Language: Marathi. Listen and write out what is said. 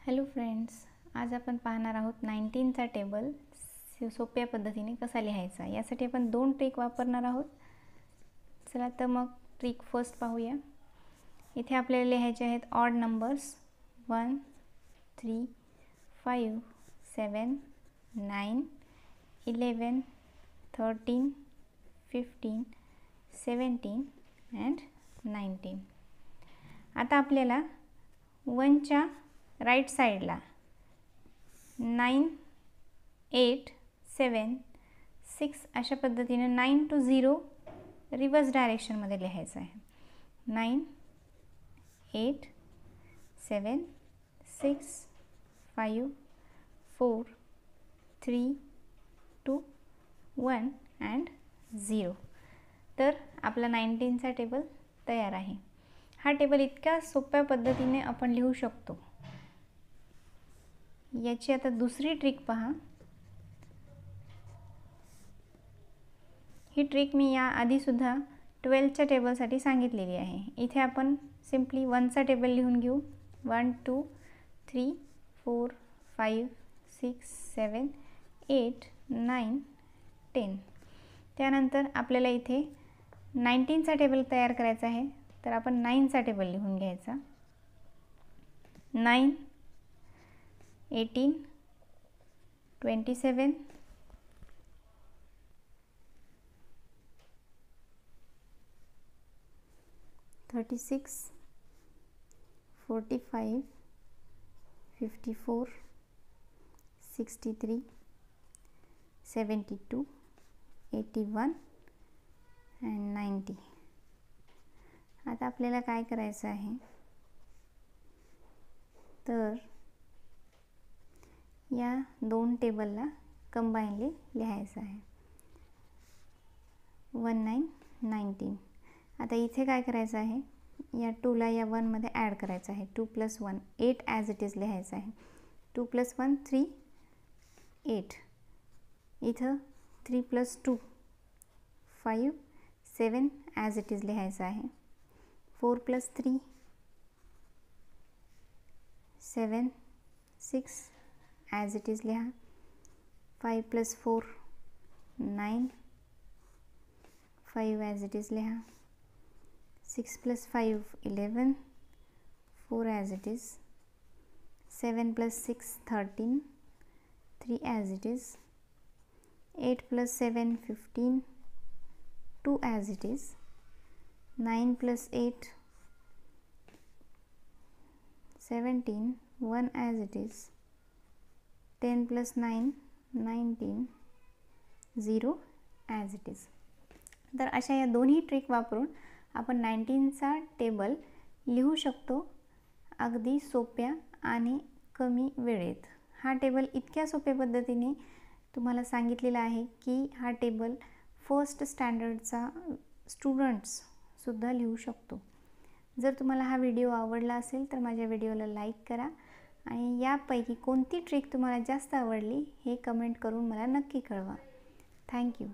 हॅलो फ्रेंड्स, आज आपण पाहणार आहोत 19चा टेबल सोप्या पद्धतीने कसा लिहायचा। यासाठी आपण दोन ट्रिक वापरणार आहोत। चला तर मग ट्रिक फर्स्ट पाहूया। इथे आपल्याला लिहायचे आहेत ऑड नंबर्स 1 3 5 7 9 11 13 15 17 and 19। आता आपल्याला 1च्या राइट साइडला 9 8 7 6 अशा पद्धतीने 9 to 0 रिवर्स डायरेक्शन मध्ये लिहायचं आहे। 9 8 7 6 5 4 3 2 1 and 0। तर आपला 19चा टेबल तयार आहे। हा टेबल इतक्या सोप्या पद्धतीने आपण लिहू शकतो। याची आता दुसरी ट्रिक पहा। ही ट्रिक मी या आधी सुद्धा 12च्या टेबलसाठी सांगितलेली आहे। इथे आपण सिंपली 1चा टेबल लिहून घेऊ। 1 2 3 4 5 6 7 8 9 10। त्यानंतर आपल्याला इथे 19चा टेबल तयार करायचा आहे, तर आपण 9चा टेबल लिहून घ्यायचा। 9 18 27 36 45 54 63 72 81 and 90। आता आपल्याला काय करायचं आहे, तर या दोन टेबलला कंबाइनली लिहायचं आहे। 19 19। आता इथे काय करायचं आहे, या 2 ला या 1 मध्ये ॲड करायचं आहे। 2 + 1 8 ॲज इट इज लिहायचं आहे। 2 + 1 3 8। इथं 3 + 2 5 7 ॲज इट इज लिहायचं आहे। 4 + 3 7 6 ॲज इट इज लिहा। 5 + 4 9 5 ॲज इट इज लिहा। 6 + 5 11 4 as it is. 7 + 6 13 3 as it is. 8 + 7 15 2 as it is. 9 + 8 17 1 as it is. 10 + 9 19 0 as it is. तर अशा या दोन्ही ट्रिक वापरून आपण 19चा टेबल लिहू शकतो, अगदी सोप्या आणि कमी वेळेत। हा टेबल इतक्या सोप्या पद्धतीने तुम्हाला सांगितलेला आहे की हा टेबल फर्स्ट स्टँडर्डचा स्टुडंट्स सुद्धा लिहू शकतो। जर तुम्हाला हा व्हिडिओ आवडला असेल तर माझ्या व्हिडिओला लाईक करा आणि यापैकी कोणती ट्रिक तुम्हाला जास्त आवडली हे कमेंट करून मला नक्की कळवा। थँक्यू।